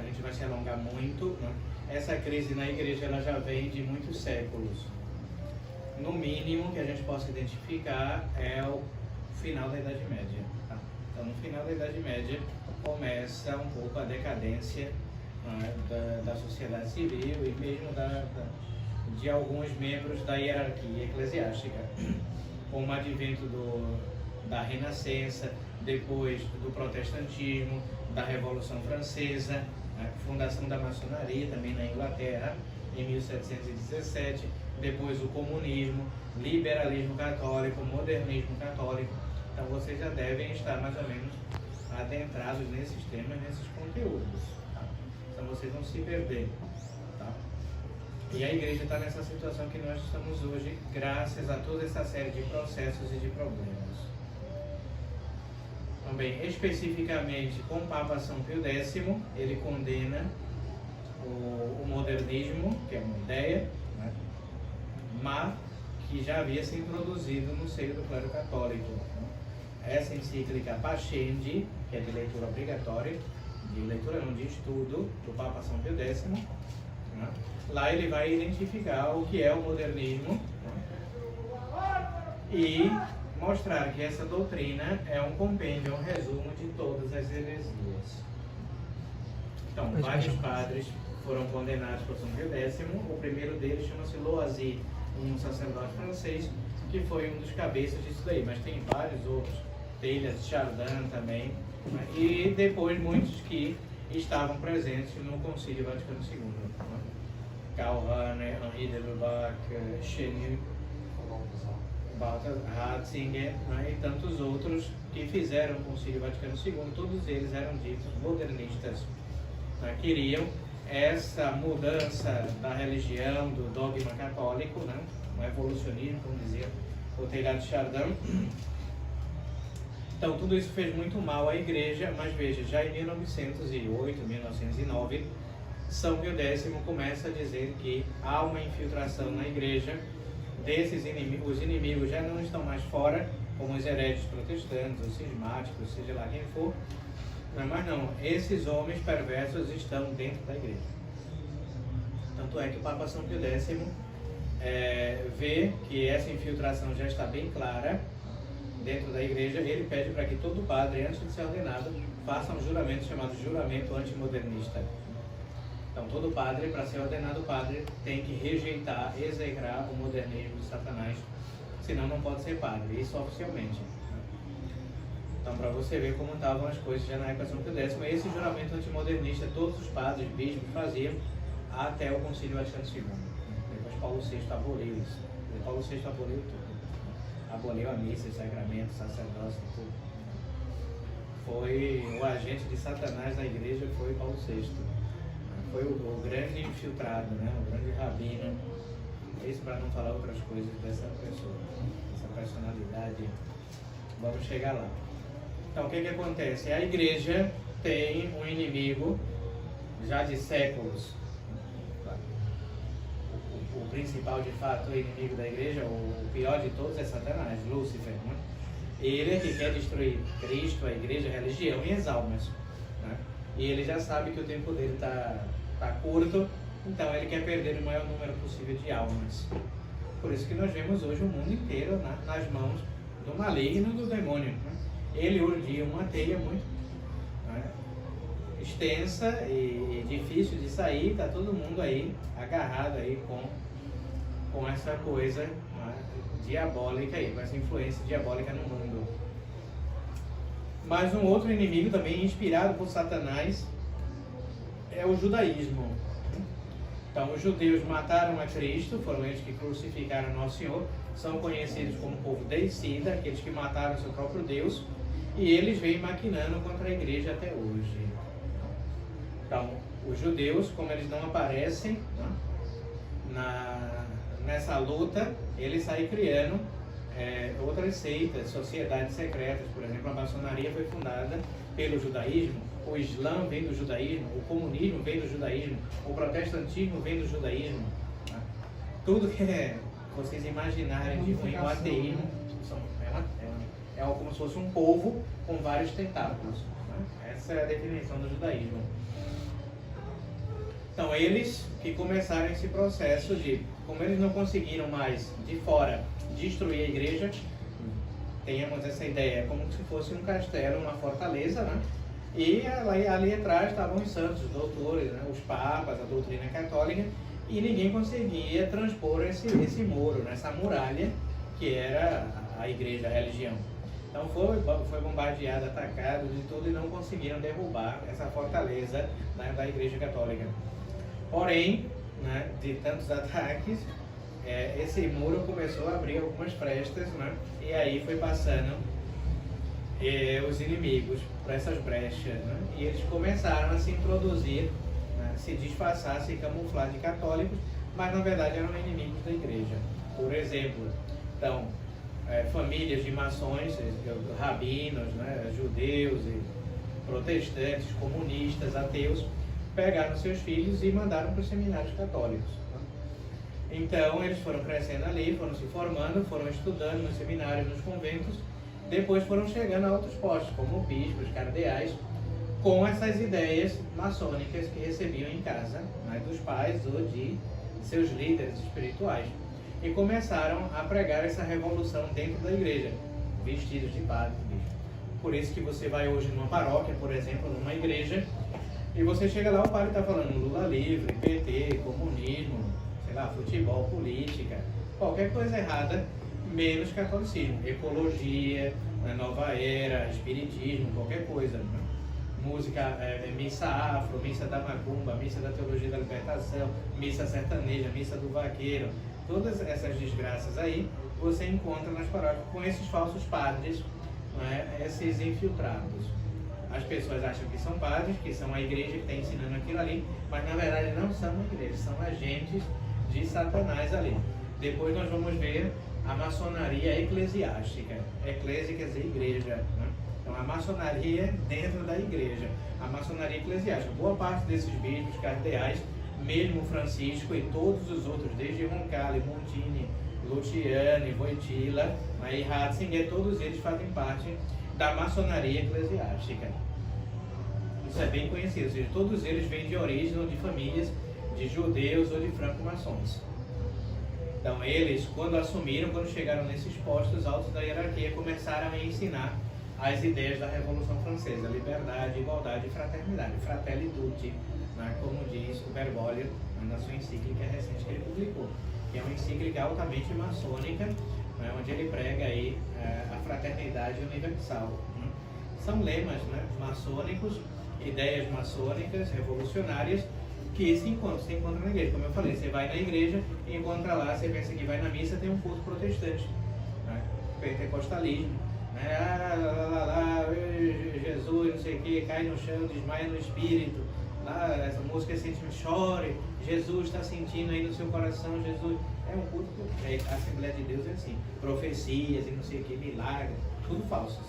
gente vai se alongar muito, né? Essa crise na igreja ela já vem de muitos séculos. No mínimo que a gente possa identificar é o final da Idade Média. Tá? Então, no final da Idade Média começa um pouco a decadência, né, da sociedade civil e mesmo de alguns membros da hierarquia eclesiástica, com o advento da Renascença, depois do protestantismo, da Revolução Francesa, a fundação da maçonaria também na Inglaterra, em 1717, depois o comunismo, liberalismo católico, modernismo católico. Então vocês já devem estar mais ou menos adentrados nesses temas, nesses conteúdos. Tá? Então vocês vão se perder. Tá? E a igreja está nessa situação que nós estamos hoje, graças a toda essa série de processos e de problemas. Também, especificamente com o Papa São Pio X, ele condena o modernismo, que é uma ideia, né, mas que já havia se introduzido no seio do clero católico. Essa encíclica Pascendi, que é de leitura obrigatória, de estudo, do Papa São Pio X, né, lá ele vai identificar o que é o modernismo, né, e mostrar que essa doutrina é um compêndio, um resumo de todas as heresias. Então, vários padres foram condenados por São Pio X. O primeiro deles chama-se Loisy, um sacerdote francês, que foi um dos cabeças disso daí, mas tem vários outros, Teilhard, Chardin também, né? E depois muitos que estavam presentes no Concílio Vaticano II. Né? Calvin, Henri de Lubac, Chenu, Ratzinger, né, e tantos outros que fizeram o Concílio Vaticano II, todos eles eram ditos modernistas, né, queriam essa mudança da religião, do dogma católico, né, um evolucionismo, como dizia o Teilhard de Chardin. Então tudo isso fez muito mal à igreja, mas veja, já em 1908, 1909, São Pio X começa a dizer que há uma infiltração na igreja desses inimigos. Os inimigos já não estão mais fora, como os hereges protestantes, os cismáticos, seja lá quem for, mas não, esses homens perversos estão dentro da igreja. Tanto é que o Papa São Pio X vê que essa infiltração já está bem clara dentro da igreja. Ele pede para que todo padre, antes de ser ordenado, faça um juramento chamado juramento antimodernista. Então, todo padre, para ser ordenado padre, tem que rejeitar, execrar o modernismo de Satanás, senão não pode ser padre, isso oficialmente. Então, para você ver como estavam as coisas já na época de São Pio X, esse juramento antimodernista, todos os padres, bispos, faziam até o Concílio Vaticano II. Depois Paulo VI aboliu isso. Paulo VI aboliu tudo. Aboliu a missa, os sacramentos, sacerdócio, tudo. Foi o agente de Satanás na igreja, foi Paulo VI. Foi o grande infiltrado, né? O grande rabino. Isso para não falar outras coisas dessa pessoa, essa personalidade. Vamos chegar lá. Então, o que acontece? A igreja tem um inimigo já de séculos. O principal, de fato, inimigo da igreja, o pior de todos é Satanás, Lúcifer. Né? Ele é que quer destruir Cristo, a igreja, a religião e as almas. Né? E ele já sabe que o tempo dele está curto, então ele quer perder o maior número possível de almas. Por isso que nós vemos hoje o mundo inteiro nas mãos do maligno, do demônio. Né? Ele urdia uma teia muito extensa e difícil de sair, está todo mundo aí agarrado aí com essa coisa diabólica aí, com essa influência diabólica no mundo. Mas um outro inimigo também inspirado por Satanás é o judaísmo. Então os judeus mataram a Cristo, foram eles que crucificaram Nosso Senhor, são conhecidos como povo deicida, aqueles que mataram seu próprio Deus, e eles vêm maquinando contra a igreja até hoje. Então os judeus, como eles não aparecem nessa luta, eles saem criando outras seitas, sociedades secretas. Por exemplo, a maçonaria foi fundada pelo judaísmo, o Islã vem do judaísmo, o comunismo vem do judaísmo, o protestantismo vem do judaísmo. Né? Tudo que vocês imaginarem de ruim, o ateísmo, é como se fosse um polvo com vários tentáculos. Né? Essa é a definição do judaísmo. Então, eles que começaram esse processo de, como eles não conseguiram mais, de fora, destruir a igreja, tenhamos essa ideia, como se fosse um castelo, uma fortaleza, né? E ali atrás estavam os santos, os doutores, né? Os papas, a doutrina católica, e ninguém conseguia transpor esse muro, né? Essa muralha que era a igreja, a religião. Então foi bombardeado, atacado de tudo e não conseguiram derrubar essa fortaleza, né, da igreja católica. Porém, né, de tantos ataques, esse muro começou a abrir algumas frestas, né, e aí foi passando os inimigos por essas brechas, né, e eles começaram a se introduzir, né, se disfarçar, se camuflar de católicos, mas na verdade eram inimigos da igreja. Por exemplo, então, famílias de maçons, rabinos, né, judeus, e protestantes, comunistas, ateus, pegaram seus filhos e mandaram para os seminários católicos. Né? Então, eles foram crescendo ali, foram se formando, foram estudando nos seminários, nos conventos, depois foram chegando a outros postos, como bispos, cardeais, com essas ideias maçônicas que recebiam em casa, né, dos pais ou de seus líderes espirituais. E começaram a pregar essa revolução dentro da igreja, vestidos de padre. Por isso que você vai hoje numa paróquia, por exemplo, numa igreja, e você chega lá, o padre está falando Lula livre, PT, comunismo, sei lá, futebol, política, qualquer coisa errada, menos catolicismo, ecologia, nova era, espiritismo, qualquer coisa. Né? Música, missa afro, missa da macumba, missa da teologia da libertação, missa sertaneja, missa do vaqueiro. Todas essas desgraças aí você encontra nas paróquias com esses falsos padres, né, esses infiltrados. As pessoas acham que são padres, que são a igreja que está ensinando aquilo ali, mas na verdade não são a igreja, são agentes de Satanás ali. Depois nós vamos ver a maçonaria eclesiástica. Eclésia quer dizer igreja, né? Então a maçonaria dentro da igreja, a maçonaria eclesiástica. Boa parte desses bispos, cardeais, mesmo Francisco e todos os outros, desde Roncalli, Montini, Luciani, Wojtyla, e Ratzinger, todos eles fazem parte da maçonaria eclesiástica. Isso é bem conhecido, ou seja, todos eles vêm de origem ou de famílias de judeus ou de franco-maçons. Então eles, quando chegaram nesses postos altos da hierarquia, começaram a ensinar as ideias da Revolução Francesa, liberdade, igualdade e fraternidade, Fratelli Tutti, né, como diz o Bergoglio na sua encíclica recente que ele publicou, que é uma encíclica altamente maçônica, né, onde ele prega aí a fraternidade universal. Né. São lemas, né, maçônicos, ideias maçônicas, revolucionárias, que se encontram na igreja. Como eu falei, você vai na igreja e encontra lá, você pensa que vai na missa, tem um culto protestante, né, pentecostalismo, Jesus, não sei o que, cai no chão, desmaia no espírito, essa música sente um chore, Jesus está sentindo aí no seu coração, Jesus, é um culto, a Assembleia de Deus é assim, profecias e não sei o que, milagres, tudo falso,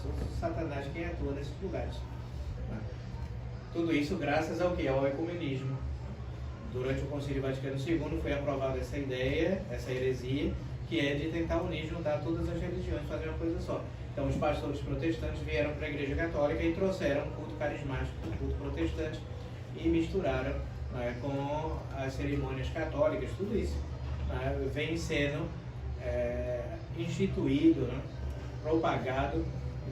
Satanás quem atua nesses lugares. Tudo isso graças ao que? Ao ecumenismo. Durante o Concílio Vaticano II foi aprovada essa ideia, essa heresia, que é de tentar unir, juntar todas as religiões, fazer uma coisa só. Então os pastores protestantes vieram para a Igreja Católica e trouxeram o culto carismático, o culto protestante, e misturaram, né, com as cerimônias católicas, tudo isso, né, vem sendo instituído, né, propagado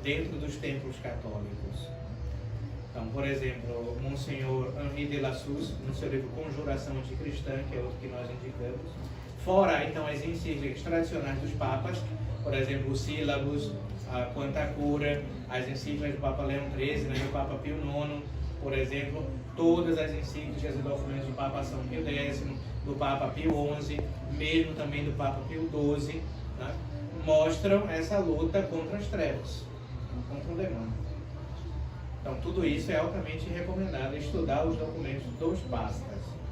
dentro dos templos católicos. Então, por exemplo, Monsenhor Henri de Lassus, no seu livro Conjuração Anticristã, que é outro que nós indicamos, fora então as encíclicas tradicionais dos papas, por exemplo, os sílabos, a Quanta Cura, as encíclicas do Papa Leão XIII, né, do Papa Pio IX, por exemplo, todas as encíclicas e documentos do Papa São Pio X, do Papa Pio XI, mesmo também do Papa Pio XII, né, mostram essa luta contra as trevas, contra o demônio. Então tudo isso é altamente recomendado, estudar os documentos dos papas,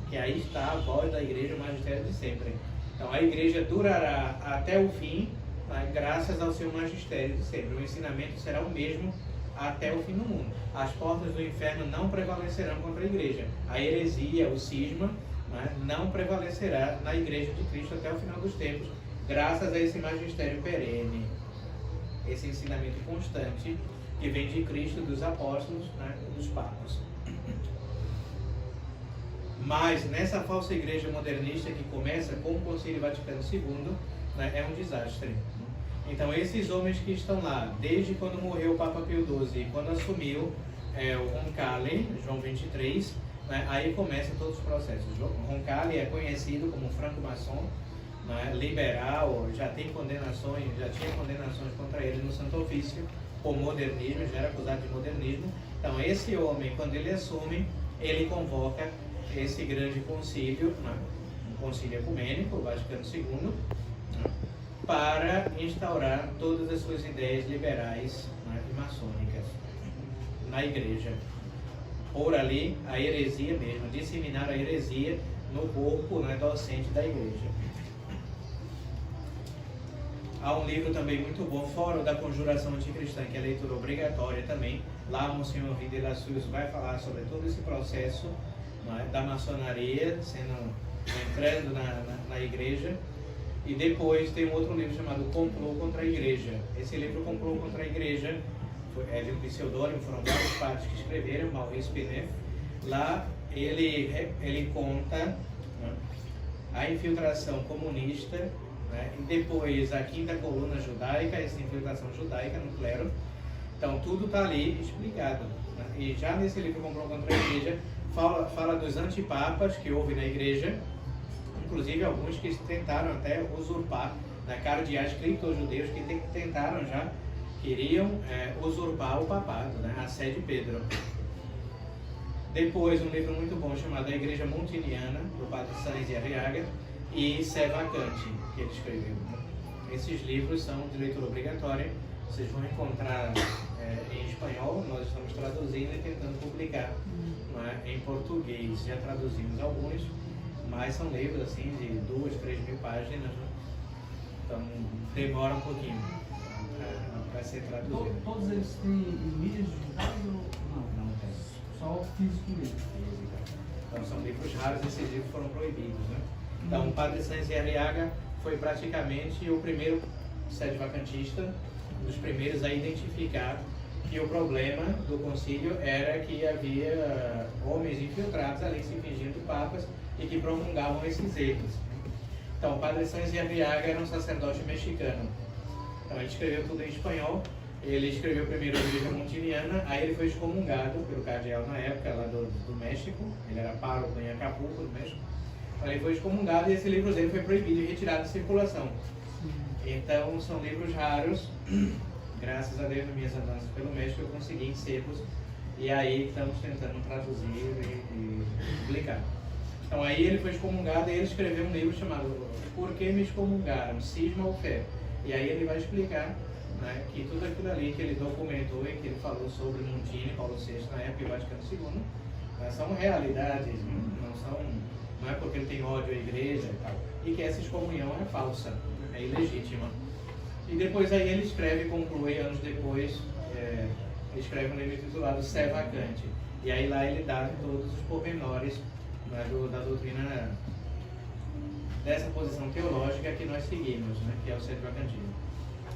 que aí está a voz da igreja, o magistério de sempre. Então a igreja durará até o fim, né, graças ao seu magistério de sempre. O ensinamento será o mesmo até o fim do mundo. As portas do inferno não prevalecerão contra a igreja. A heresia, o cisma, né, não prevalecerá na igreja de Cristo até o final dos tempos, graças a esse magistério perene, esse ensinamento constante que vem de Cristo, dos apóstolos, né, dos papas. Mas nessa falsa igreja modernista que começa com o Concílio Vaticano II, né, é um desastre. Então esses homens que estão lá, desde quando morreu o Papa Pio XII e quando assumiu o Roncalli, João 23, né, aí começam todos os processos. Roncalli é conhecido como franco-maçom, né, liberal, já tinha condenações contra ele no Santo Ofício por modernismo, já era acusado de modernismo. Então esse homem, quando ele assume, ele convoca esse grande concílio, né, um concílio ecumênico, o Vaticano II, né, para instaurar todas as suas ideias liberais, né, e maçônicas na igreja. Por ali, a heresia mesmo, disseminar a heresia no corpo, né, docente da igreja. Há um livro também muito bom, Fórum da Conjuração Anticristã, que é leitura obrigatória também. Lá, o Monsenhor Henri de la Suze vai falar sobre todo esse processo, né, da maçonaria entrando na igreja. E depois tem um outro livro chamado Complô contra a Igreja. Esse livro, Complô contra a Igreja, é de um pseudônimo, foram vários padres que escreveram, Maurice Pinet. Lá ele conta, né, a infiltração comunista, né, e depois a quinta coluna judaica, essa infiltração judaica no clero. Então tudo está ali explicado, né? E já nesse livro Complô contra a Igreja fala dos antipapas que houve na igreja, inclusive alguns que tentaram até usurpar, né, cardeais cripto-judeus que queriam usurpar o papado, né, a sé de Pedro. Depois um livro muito bom chamado A Igreja Montiniana, do padre Sainz de Arriaga, e Sé Vacante, que ele escreveu. Esses livros são de leitura obrigatória, vocês vão encontrar em espanhol, nós estamos traduzindo e tentando publicar, né, em português. Já traduzimos alguns, mas são livros assim de 2, 3 mil páginas, né? Então demora um pouquinho para ser traduzido. Todos eles têm mídias digitais ou não? Não tem. Só físico mesmo. Então são livros raros, esses livros foram proibidos, né? Então o padre Sainz de Arriaga foi praticamente o primeiro sede vacantista, um dos primeiros a identificar que o problema do concílio era que havia homens infiltrados ali se fingindo papas e que promulgavam esses erros. Então o padre Sainz de Arriaga era um sacerdote mexicano. Então ele escreveu tudo em espanhol. Ele escreveu primeiro a Igreja Montiniana, aí ele foi excomungado pelo cardeal na época lá do México. Ele era pároco em Acapulco, do México. Então ele foi excomungado e esse livro dele foi proibido e retirado de circulação. Então são livros raros. Graças a Deus, nas minhas andanças pelo México, eu consegui secos. E aí estamos tentando traduzir e publicar. Então aí ele foi excomungado e ele escreveu um livro chamado Por que me excomungaram? Cisma ou fé? E aí ele vai explicar, né, que tudo aquilo ali que ele documentou e que ele falou sobre Montini, Paulo VI na época e Vaticano II, né, são realidades, não é porque ele tem ódio à igreja e tal, e que essa excomunhão é falsa, é ilegítima. E depois aí ele escreve, conclui anos depois, ele escreve um livro intitulado Sé Vacante, e aí lá ele dá todos os pormenores, né, da doutrina, dessa posição teológica que nós seguimos, né, que é o sede vacantismo.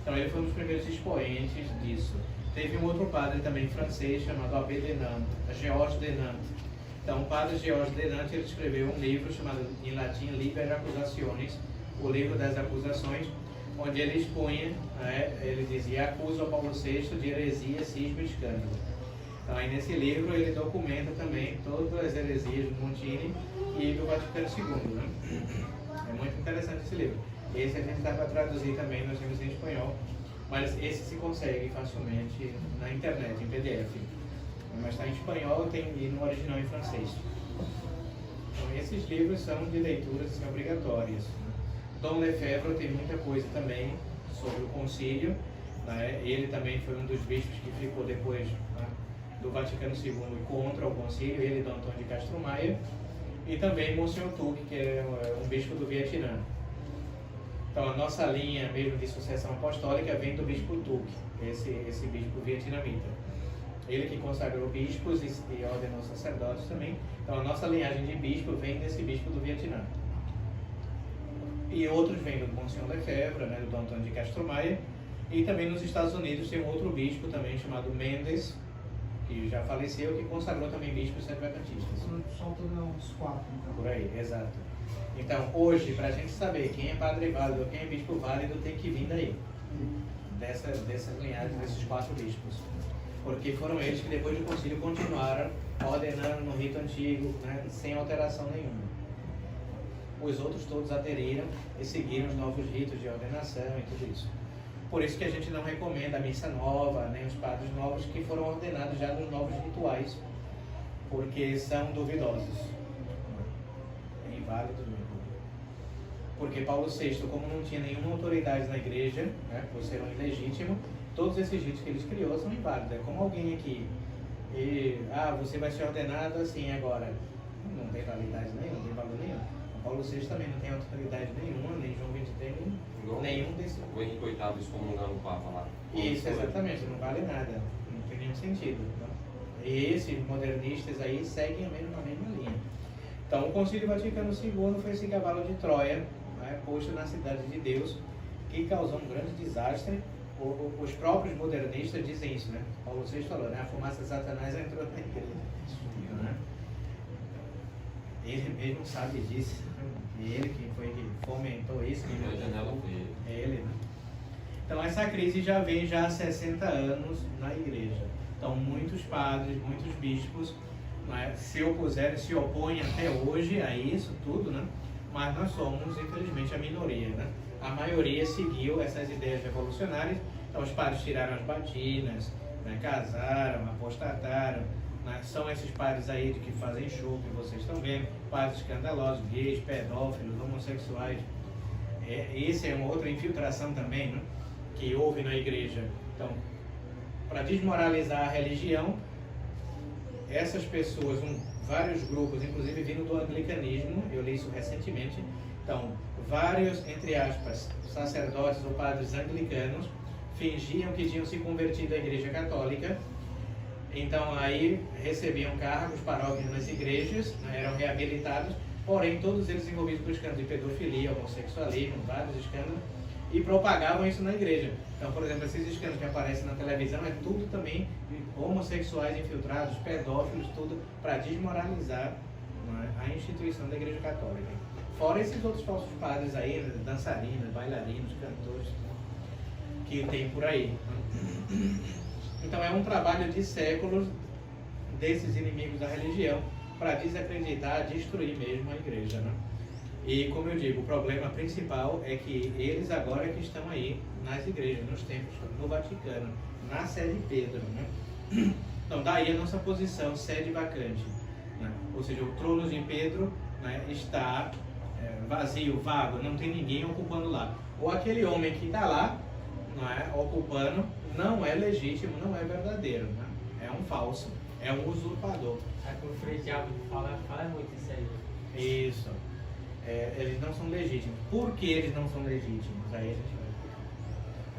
Então ele foi um dos primeiros expoentes disso. Teve um outro padre também francês chamado Abbé de Nantes, Georges de Nantes. Então o padre Georges de Nantes ele escreveu um livro chamado em latim Liber Accusationis, o livro das acusações, onde ele expunha, né, ele dizia, acusa o Paulo VI de heresia, cisma e escândalo. Então aí nesse livro ele documenta também todas as heresias do Montini e do Vaticano II, né? É muito interessante esse livro. Esse a gente dá para traduzir também, nós temos em espanhol, mas esse se consegue facilmente na internet, em PDF. Mas está em espanhol e no original em francês. Então esses livros são de leituras assim, obrigatórias. Dom Lefebvre tem muita coisa também sobre o concílio, né? Ele também foi um dos bispos que ficou depois, né, do Vaticano II contra o concílio, ele e Dom Antônio de Castro Maia, e também Monsenhor Tuc, que é um bispo do Vietnã. Então a nossa linha mesmo de sucessão apostólica vem do bispo Tuc, esse bispo vietnamita. Ele que consagrou bispos e ordenou sacerdotes também. Então a nossa linhagem de bispo vem desse bispo do Vietnã. E outros vêm do Monsenhor Lefebvre, né, do Dom Antônio de Castro Maia. E também nos Estados Unidos tem um outro bispo também chamado Mendes, que já faleceu, que consagrou também bispos sede-vacantistas. Só todo uns 4, então. Por aí, exato. Então, hoje, para a gente saber quem é padre válido ou quem é bispo válido, tem que vir daí, dessas linhagens, desses 4 bispos. Porque foram eles que depois do concílio continuaram ordenando no rito antigo, né, sem alteração nenhuma. Os outros todos aderiram e seguiram os novos ritos de ordenação e tudo isso. Por isso que a gente não recomenda a missa nova, nem os padres novos que foram ordenados já nos novos rituais, porque são duvidosos, inválidos mesmo. Porque Paulo VI, como não tinha nenhuma autoridade na igreja, né, por ser um ilegítimo, todos esses ritos que ele criou são inválidos. É como alguém aqui, você vai ser ordenado assim agora. Não tem validade nenhuma, não tem valor nenhum. Paulo VI também não tem autoridade nenhuma, nem João XXIII, nenhum desses. O Henrique VIII excomungando o Papa lá. Isso, exatamente, não vale nada, não tem nenhum sentido. Então, e esses modernistas aí seguem a mesma linha. Então, o Concílio Vaticano II foi esse cavalo de Troia, né, posto na Cidade de Deus, que causou um grande desastre. Os próprios modernistas dizem isso, né? Paulo VI falou, né? A fumaça de Satanás entrou na igreja. Né? Ele mesmo sabe disso. Ele que foi que fomentou isso. Ele, né? Então essa crise já vem já há 60 anos na igreja. Então muitos padres, muitos bispos, né, se opuseram, se opõem até hoje a isso tudo, né? Mas nós somos, infelizmente, a minoria, né? A maioria seguiu essas ideias revolucionárias. Então os padres tiraram as batinas, né, casaram, apostataram. São esses padres aí que fazem show, que vocês estão vendo, padres escandalosos, gays, pedófilos, homossexuais. Essa é uma outra infiltração também, né, que houve na igreja. Então, para desmoralizar a religião, essas pessoas, vários grupos, inclusive vindo do anglicanismo, eu li isso recentemente, então, vários, entre aspas, sacerdotes ou padres anglicanos fingiam que tinham se convertido à igreja católica. Então aí recebiam cargos, paróquias nas igrejas, né, eram reabilitados, porém todos eles envolvidos com escândalos de pedofilia, homossexualismo, vários escândalos, e propagavam isso na igreja. Então, por exemplo, esses escândalos que aparecem na televisão é tudo também homossexuais infiltrados, pedófilos, tudo para desmoralizar, né, a instituição da igreja católica. Fora esses outros falsos padres aí, né, dançarinas, bailarinos, cantores, que tem por aí. Então é um trabalho de séculos desses inimigos da religião para desacreditar, destruir mesmo a igreja, né? E como eu digo, o problema principal é que eles agora que estão aí nas igrejas, nos templos, no Vaticano, na sede de Pedro, né? Então daí a nossa posição, sede vacante, né? Ou seja, o trono de Pedro, né, está vazio, vago, não tem ninguém ocupando lá. Ou aquele homem que está lá, não é, ocupando, não é legítimo, não é verdadeiro, né? É um falso, é um usurpador. É que o Frei Diabo fala muito isso aí. Isso. Eles não são legítimos. Por que eles não são legítimos? Aí a gente vai.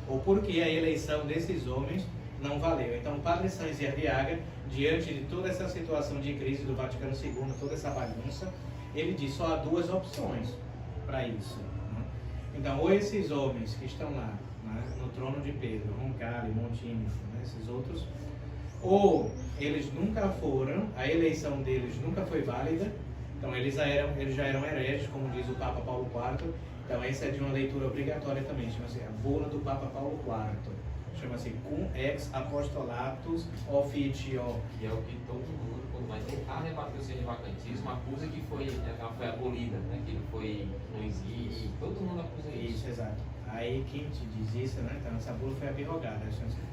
Ou porque a eleição desses homens não valeu. Então, o Padre Sanz Arriaga, diante de toda essa situação de crise do Vaticano II, toda essa bagunça, ele diz só há 2 opções para isso, né? Então, ou esses homens que estão lá, né, no trono de Pedro, Roncalli, Montini, né, esses outros, ou eles nunca foram, a eleição deles nunca foi válida, então eles já eram hereges, como diz o Papa Paulo IV. Então essa é de uma leitura obrigatória também, chama-se a bula do Papa Paulo IV, chama-se Cum Ex Apostolatus Officio. Que é o que todo mundo, quando vai tentar rebater o sede-vacantismo, acusa que ela foi abolida, né? Que não existe, todo mundo acusa isso. Isso, exato. Aí quem te diz isso, né? Então essa bula foi abrogada,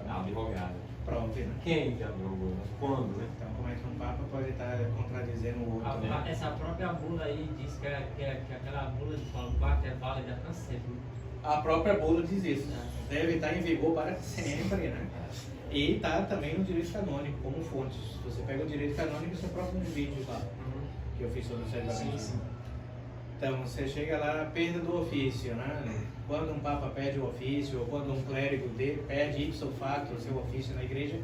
Abrogada. Prove, né? Quem que abrogou? Quando, né? Então como é que um Papa pode estar contradizendo o outro, né? Essa própria bula aí diz que aquela bula de Paulo IV é válida para sempre. A própria bula diz isso. Deve estar em vigor para sempre, né? E está também no direito canônico, como fonte. Se você pega o direito canônico, você próprio nos vídeos lá, que eu fiz sobre o sede-vacantismo. Então, você chega lá, perda do ofício, né? Quando um Papa pede o ofício, ou quando um clérigo dele pede ipso facto o seu ofício na igreja,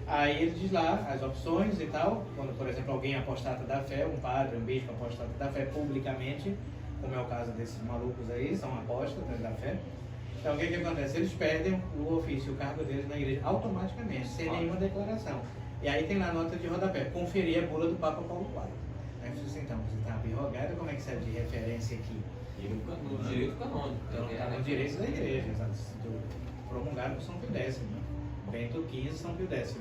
aí ele diz lá as opções e tal. Quando, por exemplo, alguém apostata da fé, um padre, um bispo apostata da fé publicamente, como é o caso desses malucos aí, são apóstatas da fé. Então, o que acontece? Eles perdem o ofício, o cargo deles na igreja, automaticamente, sem nenhuma declaração. E aí tem lá a nota de rodapé, conferir a bula do Papa Paulo IV. Aí você diz, então, você está abrogado, como é que serve de referência aqui? E no direito canônico. Então, está no direito da igreja, promulgado por São Pio X, né? Bento XV, São Pio X.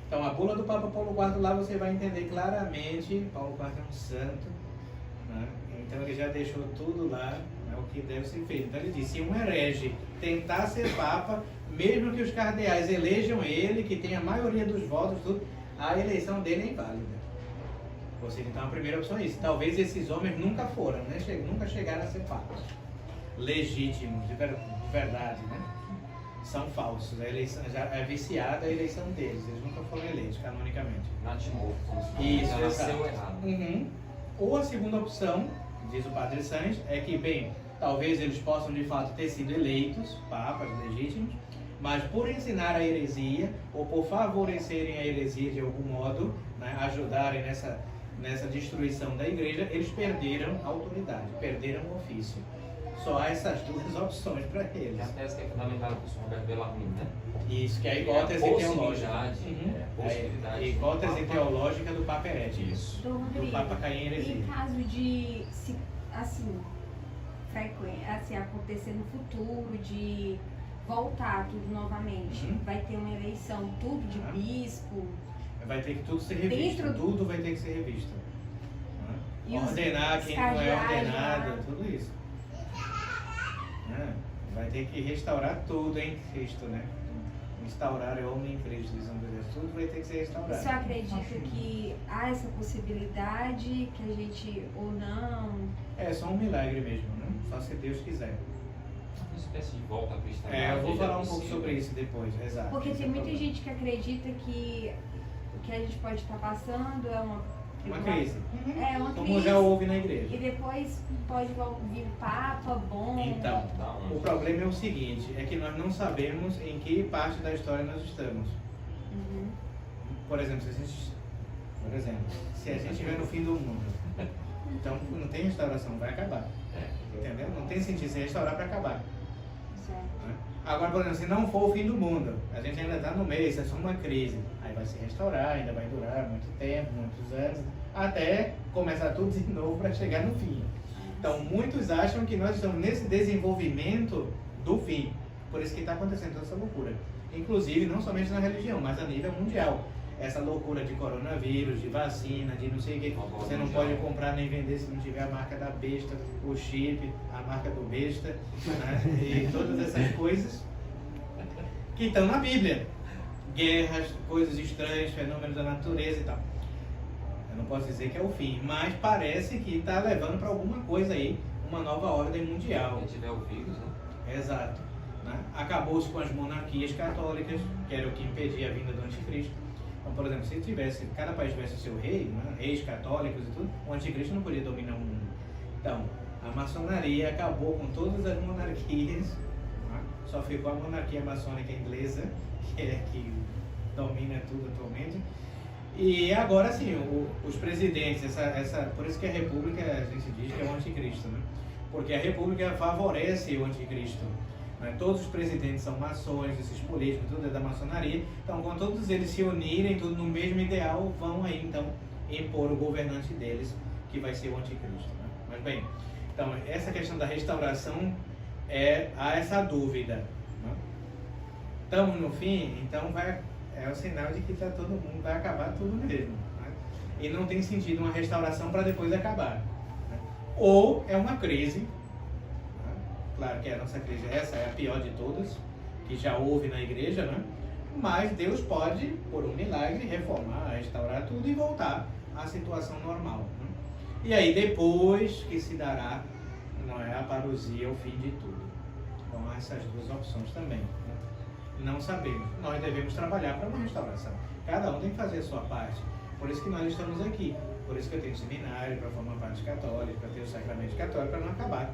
Então, a bula do Papa Paulo IV, lá você vai entender claramente, Paulo IV é um santo, né? Então ele já deixou tudo lá, né, o que deve ser feito. Então ele disse, se um herege tentar ser Papa, mesmo que os cardeais elejam ele, que tem a maioria dos votos, tudo, a eleição dele é inválida. Ou seja, então a primeira opção é isso. Talvez esses homens nunca foram, né? Nunca chegaram a ser papas legítimos, de verdade, né? São falsos. A eleição já é viciada a eleição deles. Eles nunca foram eleitos canonicamente. Natimorto. Isso, já nasceu errado. Uhum. Ou a segunda opção, diz o Padre Sanz, é que, bem, talvez eles possam de fato ter sido eleitos, papas legítimos, mas por ensinar a heresia, ou por favorecerem a heresia de algum modo, né, ajudarem nessa destruição da igreja, eles perderam a autoridade, perderam o ofício. Só há essas duas opções para eles. É a tese que é fundamentada por São Roberto Bellarmine, né? Isso, que é a hipótese teológica. Possibilidade. A hipótese teológica do Papa herético. Isso. Do Papa cair em heresia. Em caso de, assim, assim, acontecer no futuro, de voltar tudo novamente, vai ter uma eleição, tudo de bispo. Vai ter que tudo ser revisto, tudo vai ter que ser revisto. E ordenar quem não é ordenado, tudo isso. Vai ter que restaurar tudo em Cristo, né? Instaurar o homem em Cristo, diz Deus. Tudo vai ter que ser restaurado. Você acredita que há essa possibilidade, que a gente, ou não? É só um milagre mesmo, né? Só se Deus quiser. Uma espécie de volta à cristandade. Eu vou falar um pouco sobre isso depois, exato. Porque tem muita gente que acredita que o que a gente pode estar passando é uma crise. É uma Como crise. já houve na igreja. E depois pode vir Papa bom. Então, o problema é o seguinte, é que nós não sabemos em que parte da história nós estamos. Por exemplo, se a gente estiver no fim do mundo, então não tem restauração, vai acabar. Entendeu? Não tem sentido se restaurar para acabar. Certo. Agora, por exemplo, se não for o fim do mundo, a gente ainda está no meio, isso é só uma crise. Aí vai se restaurar, ainda vai durar muito tempo, muitos anos, até começar tudo de novo para chegar no fim. Então, muitos acham que nós estamos nesse desenvolvimento do fim. Por isso que está acontecendo toda essa loucura. Inclusive, não somente na religião, mas a nível mundial. Essa loucura de coronavírus, de vacina, de não sei o que. Você não pode comprar nem vender se não tiver a marca da besta, o chip, a marca do besta, né? E todas essas coisas que estão na Bíblia. Guerras, coisas estranhas, fenômenos da natureza e tal. Eu não posso dizer que é o fim, mas parece que está levando para alguma coisa aí, uma nova ordem mundial. Se tiver o vírus, né? Exato. Né? Acabou-se com as monarquias católicas, que era o que impedia a vinda do anticristo. Então, por exemplo, se cada país tivesse o seu rei, né? Reis católicos e tudo, o anticristo não podia dominar o mundo. Então, a maçonaria acabou com todas as monarquias, né? Só ficou a monarquia maçônica inglesa, que é que domina tudo atualmente. E agora sim, os presidentes, por isso que a república, a gente diz que é o anticristo, né? Porque a república favorece o anticristo. Né? Todos os presidentes são maçons, esses políticos, tudo é da maçonaria. Então, quando todos eles se unirem, tudo no mesmo ideal, vão aí então impor o governante deles, que vai ser o anticristo. Né? Mas bem, então essa questão da restauração, há essa dúvida. Né? Estamos no fim, então é o sinal de que todo mundo vai acabar tudo mesmo. Né? E não tem sentido uma restauração para depois acabar. Né? Ou é uma crise, né? Claro que a nossa crise essa é a pior de todas, que já houve na igreja, né? Mas Deus pode, por um milagre, reformar, restaurar tudo e voltar à situação normal. Né? E aí depois que se dará, não é, a parousia, o fim de tudo. Então há essas duas opções também. Né? Não sabemos. Nós devemos trabalhar para uma restauração. Cada um tem que fazer a sua parte. Por isso que nós estamos aqui. Por isso que eu tenho seminário para formar parte católica, para ter o sacramento católico, para não acabar.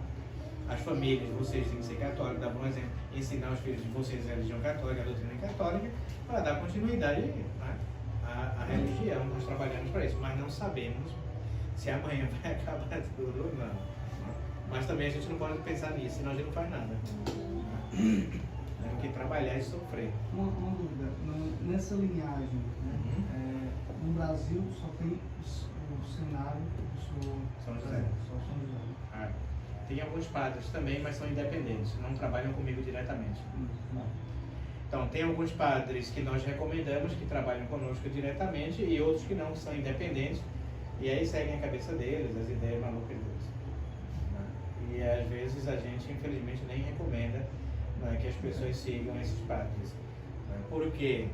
As famílias de vocês têm que ser católicas, dar bom exemplo, ensinar os filhos de vocês a religião católica, a doutrina católica, para dar continuidade, né, à religião. Nós trabalhamos para isso, mas não sabemos se amanhã vai acabar tudo ou não. Mas também a gente não pode pensar nisso, senão a gente não faz nada. que trabalhar e sofrer. Uma dúvida, nessa linhagem, né, no Brasil só tem o cenário do São José. Só São José. Ah, tem alguns padres também, mas são independentes, não trabalham comigo diretamente. Então, tem alguns padres que nós recomendamos que trabalham conosco diretamente e outros que não, são independentes, e aí seguem a cabeça deles, as ideias malucas deles. E às vezes a gente, infelizmente, nem recomenda, né, que as pessoas sigam esses padres. Porque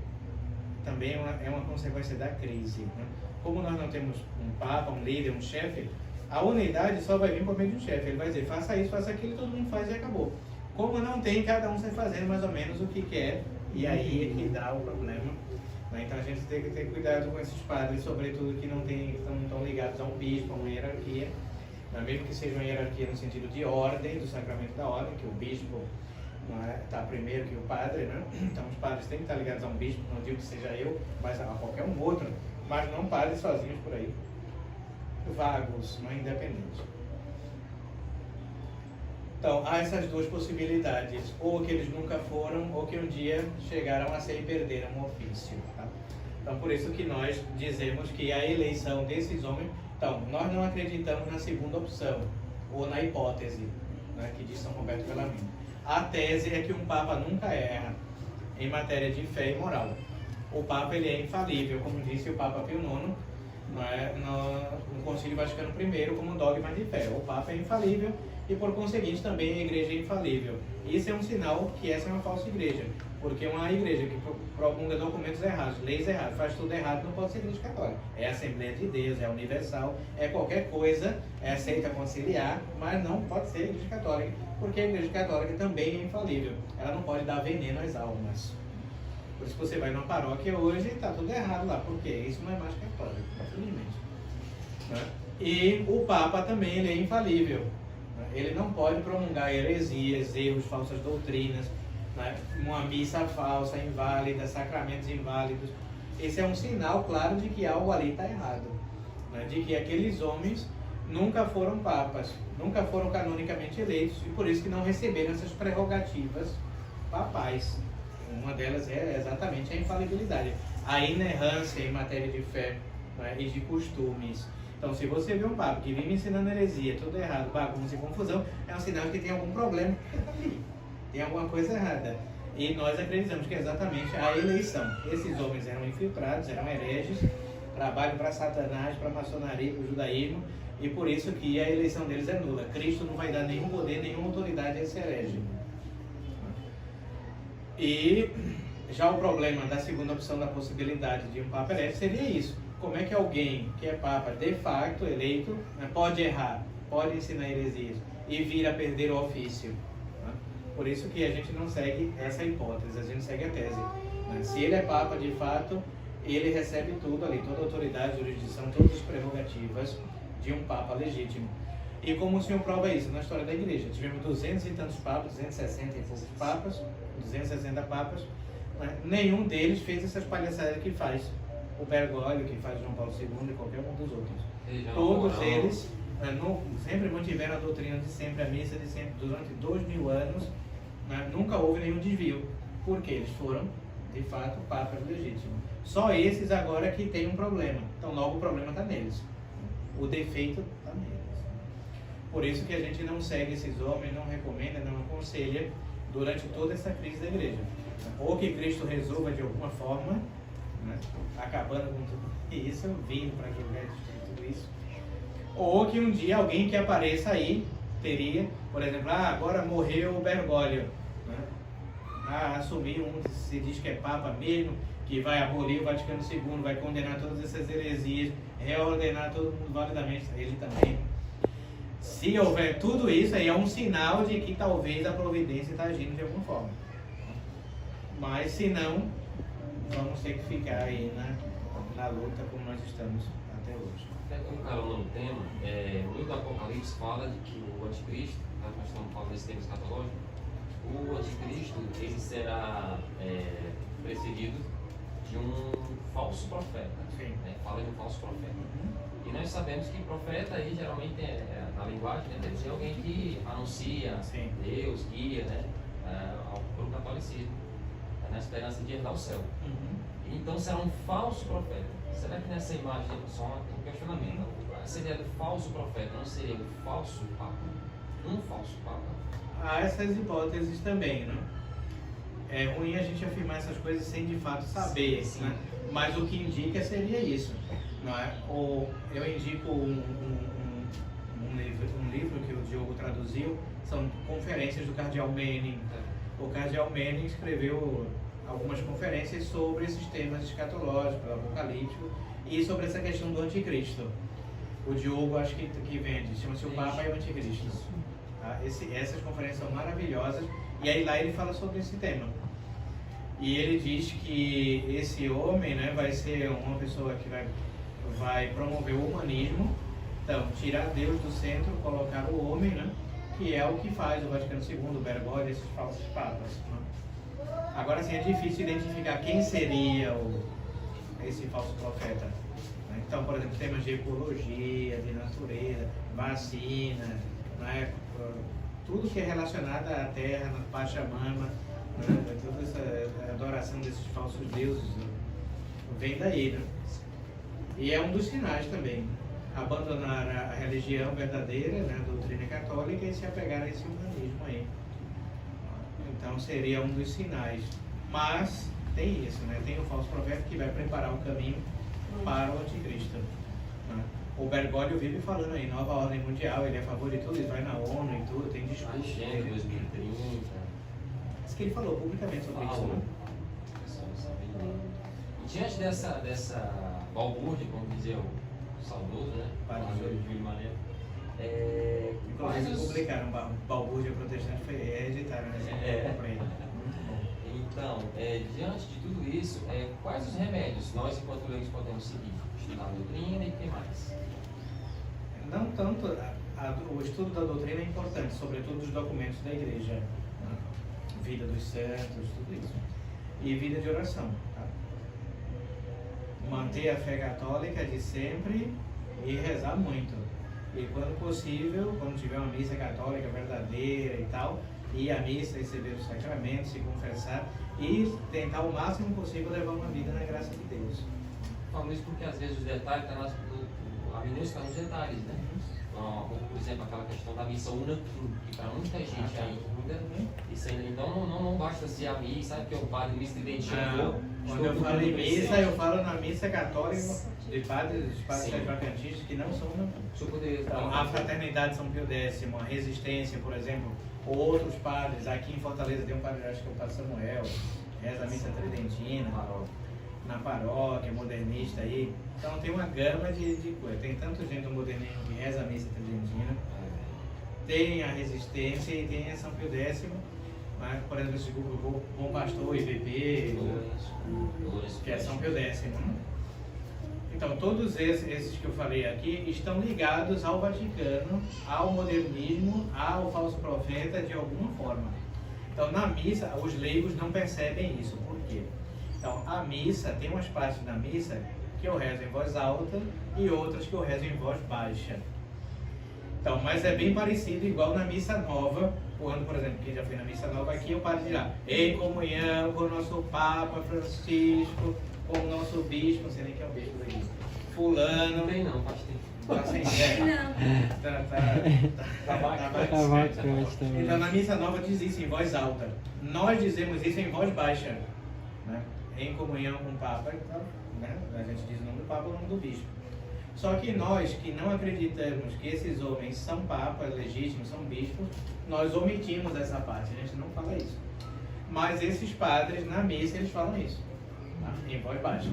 também é uma consequência da crise. Né? Como nós não temos um papa, um líder, um chefe, a unidade só vai vir por meio de um chefe. Ele vai dizer, faça isso, faça aquilo, todo mundo faz e acabou. Como não tem, cada um sai fazendo mais ou menos o que quer, e aí é que dá o problema. Né? Então a gente tem que ter cuidado com esses padres, sobretudo que não estão ligados a um bispo, a uma hierarquia. Mesmo que seja uma hierarquia no sentido de ordem, do sacramento da ordem, que o bispo está primeiro que o padre, né? Então os padres têm que estar ligados a um bispo, não digo que seja eu, mas a qualquer um outro, mas não padres sozinhos por aí, vagos, não independentes. Então há essas duas possibilidades, ou que eles nunca foram, ou que um dia chegaram a ser e perderam o ofício. Tá? Então por isso que nós dizemos que a eleição desses homens. Então, nós não acreditamos na segunda opção, ou na hipótese, né, que diz São Roberto Bellarmino. A tese é que um Papa nunca erra em matéria de fé e moral. O Papa ele é infalível, como disse o Papa Pio IX, no Concílio Vaticano I, como dogma de fé. O Papa é infalível e, por conseguinte, também a Igreja é infalível. Isso é um sinal que essa é uma falsa igreja, porque uma igreja que promulga documentos errados, leis erradas, faz tudo errado, não pode ser igreja católica. É a Assembleia de Deus, é universal, é qualquer coisa, é aceita conciliar, mas não pode ser igreja católica, porque a igreja católica também é infalível. Ela não pode dar veneno às almas. Por isso que você vai numa paróquia hoje e está tudo errado lá, porque isso não é mais católico, infelizmente. Né? E o Papa também ele é infalível. Ele não pode promulgar heresias, erros, falsas doutrinas, né? Uma missa falsa, inválida, sacramentos inválidos. Esse é um sinal claro de que algo ali está errado, né? De que aqueles homens nunca foram papas, nunca foram canonicamente eleitos e por isso que não receberam essas prerrogativas papais. Uma delas é exatamente a infalibilidade, a inerrância em matéria de fé, né? E de costumes. Então, se você vê um papa que vive ensinando heresia, tudo errado, bagunça e confusão, é um sinal de que tem algum problema ali. Tem alguma coisa errada. E nós acreditamos que é exatamente a eleição. Esses homens eram infiltrados, eram hereges, trabalham para Satanás, para a maçonaria, para o judaísmo, e por isso que a eleição deles é nula. Cristo não vai dar nenhum poder, nenhuma autoridade a esse herege. E já o problema da segunda opção da possibilidade de um papa herege seria isso. Como é que alguém que é papa de facto eleito, né, pode errar, pode ensinar heresias e vir a perder o ofício? Né? Por isso que a gente não segue essa hipótese, a gente segue a tese. Né? Se ele é papa de fato, ele recebe tudo ali, toda a autoridade, jurisdição, todas as prerrogativas de um papa legítimo. E como o senhor prova isso? Na história da igreja, tivemos 200 e tantos papas, 260 e poucos papas, 260 papas, né? Nenhum deles fez essas palhaçadas que faz o Bergoglio, que faz João Paulo II e qualquer um dos outros. Todos eles sempre mantiveram a doutrina de sempre, a missa de sempre, durante 2000 anos, né? Nunca houve nenhum desvio, porque eles foram, de fato, papas legítimos. Só esses agora que tem um problema, então logo o problema está neles, o defeito está neles. Por isso que a gente não segue esses homens, não recomenda, não aconselha durante toda essa crise da igreja. Ou que Cristo resolva de alguma forma, né? Acabando com tudo isso, vindo para que ele destrua tudo isso. Ou que um dia alguém que apareça aí teria, por exemplo, agora morreu o Bergoglio, né? Assumiu se diz que é Papa mesmo, que vai abolir o Vaticano II, vai condenar todas essas heresias, reordenar todo mundo validamente, ele também. Se houver tudo isso, aí é um sinal de que talvez a providência está agindo de alguma forma. Mas se não, vamos ter que ficar aí na luta como nós estamos até hoje. Até como carona no tema, o livro do Apocalipse fala de que o anticristo, nós estamos falando desse tema escatológico, o anticristo ele será precedido de um falso profeta. Né? Fala de um falso profeta. E nós sabemos que profeta aí geralmente na linguagem, né, deve ser alguém que anuncia Deus, guia, né? para o catolicismo, na esperança de herdar o céu. Então será um falso profeta. Será que nessa imagem, só um questionamento, essa ideia do falso profeta não seria um falso papa? Um falso papa? Há essas hipóteses também, né? É ruim a gente afirmar essas coisas sem de fato saber, Sim. né? Mas o que indica seria isso, não é? Eu indico um livro que o Diogo traduziu, são conferências do Cardeal Manning. O Cardeal Manning escreveu algumas conferências sobre esses temas escatológicos, apocalípticos e sobre essa questão do anticristo. O Diogo, acho que vende, chama-se O Papa e o Anticristo. Tá? Essas conferências são maravilhosas e aí lá ele fala sobre esse tema. E ele diz que esse homem, né, vai ser uma pessoa que vai promover o humanismo, então tirar Deus do centro, colocar o homem, né, que é o que faz o Vaticano II, o Bergoglio, esses falsos papas. Né? Agora sim, é difícil identificar quem seria esse falso profeta. Né? Então, por exemplo, temas de ecologia, de natureza, vacina, né? Tudo que é relacionado à terra, na Pachamama, né? Toda essa adoração desses falsos deuses, né? Vem daí, né? E é um dos sinais também. Abandonar a religião verdadeira, né, a doutrina católica, e se apegar a esse humanismo aí. Então seria um dos sinais. Mas tem isso, né? Tem o falso profeta que vai preparar o caminho para o anticristo. Né? O Bergoglio vive falando aí, nova ordem mundial, ele é a favor de tudo, ele vai na ONU e tudo, tem discurso. Agenda 2030. Isso que ele falou publicamente sobre isso, né? E diante dessa balbúrdia, como dizia o saudoso, né? Padre Júlio Maneiro. Inclusive publicaram, balbúrdia protestante foi editado, né? Muito bom. Então, diante de tudo isso, quais os remédios nós, enquanto leigos, podemos seguir? Estudar a doutrina e o que mais? Não tanto, o estudo da doutrina é importante, sobretudo dos documentos da igreja, né? Vida dos santos, tudo isso. E vida de oração. Tá? Manter a fé católica de sempre e rezar muito. E quando possível, quando tiver uma missa católica verdadeira e tal, ir à missa, receber os sacramentos, se confessar e tentar o máximo possível levar uma vida na graça de Deus. Falando isso porque às vezes os detalhes estão a minúscula nos detalhes, né? Por exemplo, aquela questão da missa una, que para muita gente ainda, isso ainda, então não basta ser a missa, sabe que o padre missa identificou. Quando eu falo em missa, eu falo na missa católica de padres vacantistas que não são una. Então, a Fraternidade São Pio X, a Resistência, por exemplo, outros padres, aqui em Fortaleza tem um padre, acho que é o Padre Samuel, reza a missa tridentina, na paróquia, modernista aí. Então tem uma gama de coisas. Tem tanto gente do modernismo que reza a missa tridentina, tem a Resistência e tem a São Pio X, mas, por exemplo, esse grupo Bom Pastor, IVP, que é São Pio X. Então, todos esses que eu falei aqui estão ligados ao Vaticano, ao modernismo, ao falso profeta de alguma forma. Então, na missa, os leigos não percebem isso. Por quê? Então, a missa, tem umas partes da missa que eu rezo em voz alta e outras que eu rezo em voz baixa. Então, mas é bem parecido, igual na missa nova, quando, por exemplo, quem já foi na missa nova aqui, o padre dirá, em comunhão com o nosso Papa Francisco, com o nosso bispo, não sei nem quem é o bispo daqui, fulano. Não tem não, faz tempo. Tá sem ideia. Então na missa nova diz isso em voz alta. Nós dizemos isso em voz baixa, né? Em comunhão com o Papa, então, né? A gente diz o nome do Papa ou o nome do bispo. Só que nós que não acreditamos que esses homens são papas legítimos, são bispos, nós omitimos essa parte, a gente não fala isso. Mas esses padres na missa eles falam isso, tá? Em voz baixa.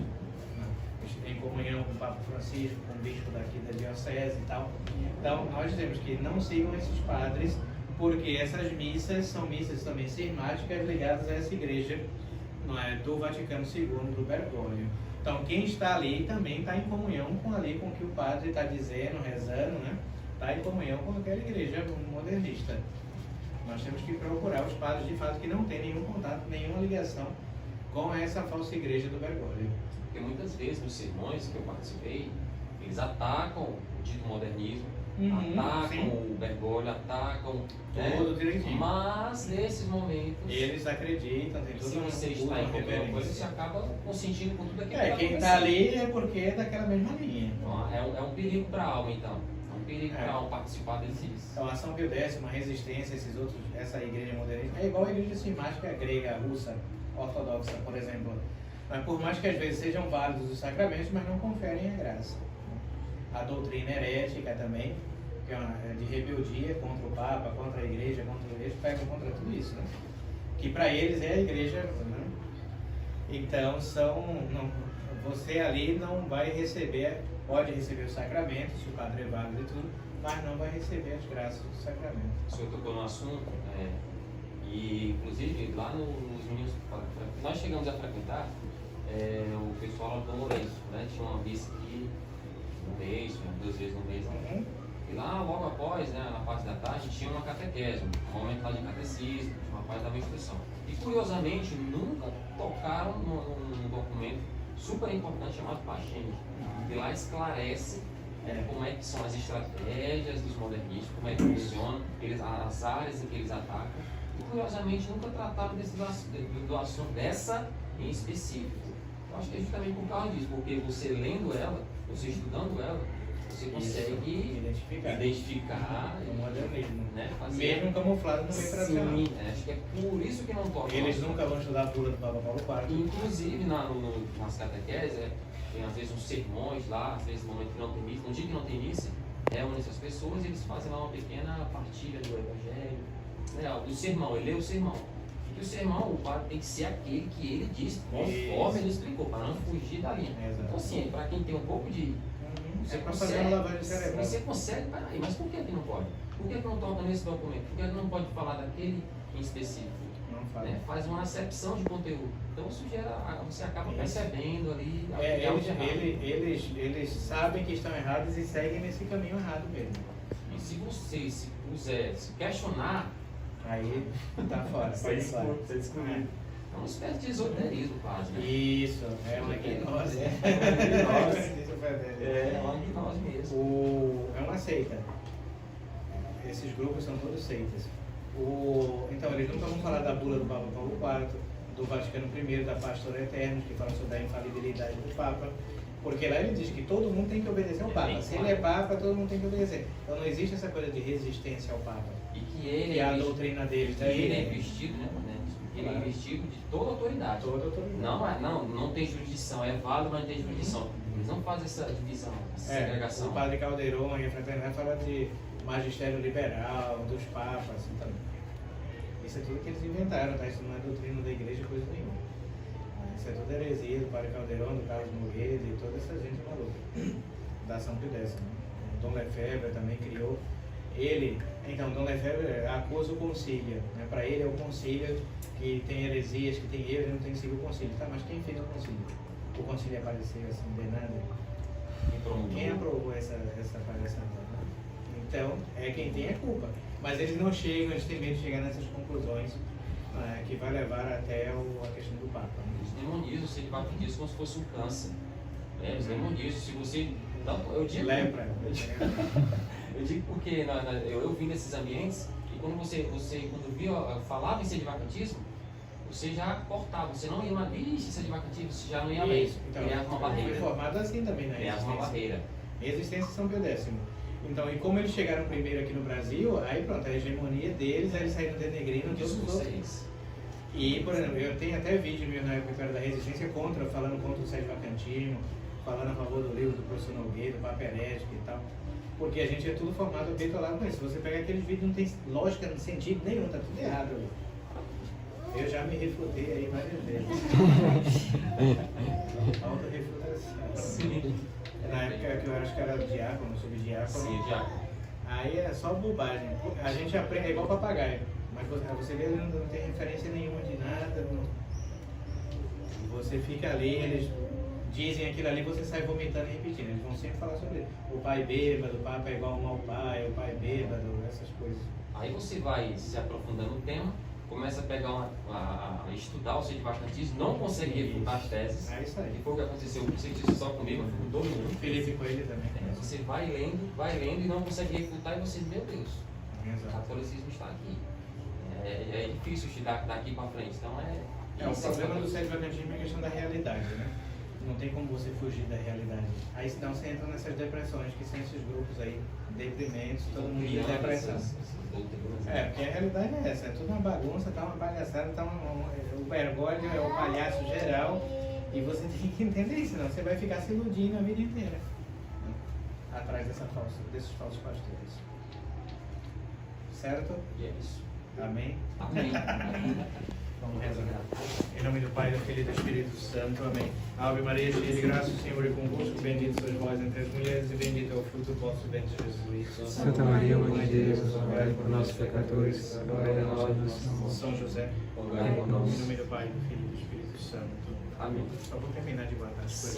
Em comunhão com o Papa Francisco, com o bispo daqui da diocese e tal. Então, nós dizemos que não sigam esses padres, porque essas missas são missas também cismáticas ligadas a essa igreja, não é, do Vaticano II, do Bergoglio. Então, quem está ali também está em comunhão com o que o padre está dizendo, rezando, né? Está em comunhão com aquela igreja modernista. Nós temos que procurar os padres, de fato, que não têm nenhum contato, nenhuma ligação com essa falsa igreja do Bergoglio. Porque muitas vezes nos sermões que eu participei, eles atacam dito modernismo, Uhum, atacam sim. o Bergoglio, atacam Tudo direitinho. mas nesses momentos, Eles acreditam, tem se todo você um está em qualquer coisa, você reverência. acaba consentindo com tudo aquilo É, que quem está tá ali é porque é daquela mesma linha. Então, é um perigo para a alma, então. É um perigo É. para a alma participar desses. Então, a São Pio X, uma resistência a esses outros, essa igreja modernista, é igual a igreja sistemática grega, russa, ortodoxa, por exemplo. Mas por mais que às vezes sejam válidos os sacramentos, mas não conferem a graça. A doutrina herética também, que é de rebeldia contra o Papa, contra a igreja, eles pegam contra tudo isso, né? Que para eles é a igreja, né? Então você ali não vai receber, pode receber os sacramentos, se o padre é válido e tudo, mas não vai receber as graças do sacramento. O senhor tocou no assunto, e inclusive lá nos meninos, nós chegamos a frequentar o pessoal lá do Lourenço, né? Tinha uma missa aqui no mês, 2 vezes no mês. Uhum. E lá, logo após, né, na parte da tarde, tinha uma catequese, um momento lá de catecismo, uma parte da instrução. E curiosamente, nunca tocaram num documento super importante chamado Pachene, que lá esclarece como é que são as estratégias dos modernistas, como é que funcionam, as áreas em que eles atacam. E curiosamente, nunca trataram do assunto dessa em específico. Eu acho que é justamente por causa disso, porque você lendo ela, você estudando ela, você consegue identificar o modernismo, né? mesmo camuflado no meio tradicional. Sim, acho que é por isso que não toca. Eles nunca vão estudar a bula do Papa Paulo IV. Inclusive nas catequeses, tem às vezes uns sermões lá, às vezes no momento que não tem missa, no dia que não tem missa, reúnem essas pessoas e eles fazem lá uma pequena partilha do Evangelho, né, do sermão, ele lê o sermão. E o sermão, o padre tem que ser aquele que ele disse, conforme ele explicou, para não fugir da linha. Exato. Então assim, para quem tem um pouco de... É para fazer uma lavagem cerebral. Você consegue, peraí, mas por que não pode? Por que não toca nesse documento? Por que não pode falar daquele em específico? Não fala. Né? Faz uma acepção de conteúdo. Então isso gera, você acaba Isso. percebendo ali. Eles sabem que estão errados e seguem nesse caminho errado mesmo. E se você se questionar, Aí tá fora. você Pode falar. descobrir. É uma espécie de esoterismo quase, né? Isso, é uma gnose. É uma gnose mesmo. É uma seita. Esses grupos são todos seitas. Então, eles nunca vão falar da bula do Papa Paulo IV, do Vaticano I, da Pastor Eternos, que fala sobre a infalibilidade do Papa, porque lá ele diz que todo mundo tem que obedecer ao Papa. Se ele é Papa, todo mundo tem que obedecer. Então não existe essa coisa de resistência ao Papa. E que ele E a doutrina deles ele é investido, né? Ele é investido de toda autoridade. Toda autoridade. Não tem jurisdição, é válido, mas não tem jurisdição. Eles não fazem essa divisão, essa segregação. O padre Caldeirão e a fraternidade fala de magistério liberal, dos papas, então. Isso é tudo que eles inventaram, tá? Isso não é doutrina da igreja, coisa nenhuma. Isso é tudo heresia do padre Caldeirão, do Carlos Moreira e toda essa gente maluca. Da São Pio X, né? Dom Lefebvre também criou. Então, Dom Lefebvre acusa o concílio, né? Para ele é o concílio que tem heresias, que tem erros, ele não tem que seguir o concílio. Tá, mas quem fez o concílio? O concílio apareceu assim, de nada. Quem aprovou essa palhaçada? Né? Então, é quem tem a culpa. Mas eles não chegam, eles têm medo de chegar nessas conclusões, né, que vai levar até a questão do Papa. Né? Eles demonizam o celibatismo como se fosse um câncer. Eles demonizam. Se você. Não, eu digo. Lepra. Eu digo porque eu vim desses ambientes e quando você quando via, falava em selibatismo, você já cortava, você não ia mais. Ixi, selibatismo, você já não ia bem. Então, Criava uma barreira. foi formado assim também na Criava uma barreira. Existência de São Pio X. Então, e como eles chegaram primeiro aqui no Brasil, aí pronto, a hegemonia deles, aí eles saíram denegrindo todos os outros. E, por exemplo, eu tenho até vídeo meu na época da Resistência falando contra o sede-vacantismo, falando a favor do livro do professor Nogueira, do Papa Herético e tal. Porque a gente é tudo formado bitolado com isso. Se você pegar aqueles vídeos, não tem lógica, não tem sentido nenhum, tá tudo errado ali. Eu já me refutei aí várias vezes. Auto-refutação. Sim. Na época que eu acho que era diácono, subdiácono. Sim, diácono. Aí é só bobagem. A gente aprende, é igual papagaio. Mas você vê, não tem referência nenhuma de nada. Você fica ali, eles dizem aquilo ali, você sai vomitando e repetindo. Eles vão sempre falar sobre o pai bêbado, o papa é igual ao mau pai, o pai bêbado, essas coisas. Aí você vai se aprofundando no tema, começa a pegar a estudar o sentido bastantismo, não consegue refutar as teses. É isso aí. E foi o que aconteceu, não sei se só comigo, mas com todo mundo. Felipe Coelho também. Você vai lendo e não consegue refutar e você, meu Deus, o Exato. catolicismo está aqui. É difícil estudar daqui para frente, então O problema do sétimo vacantismo é a questão da realidade, né? Não tem como você fugir da realidade. Aí senão você entra nessas depressões, que são esses grupos aí, deprimentes, todo mundo em depressão. Porque a realidade é essa, é tudo uma bagunça, tá uma bagaçada, tá o vergonha é o palhaço geral, e você tem que entender isso, senão você vai ficar se iludindo a vida inteira, né? Atrás desses falsos pastores. Certo? E é isso. Amém? Amém. Vamos rezar. Em nome do Pai, do Filho e do Espírito Santo. Amém. Ave Maria, cheia de graça, o Senhor é convosco. Bendita sois vós entre as mulheres e bendito é o fruto do vosso ventre, Jesus. Santa Maria, Mãe de Deus, rogai por nós pecadores, agora e na hora de nossa morte. São José. Rogai por Em nós. nome do Pai, do Filho e do Espírito Santo. Amém. Só vou terminar de botar as coisas.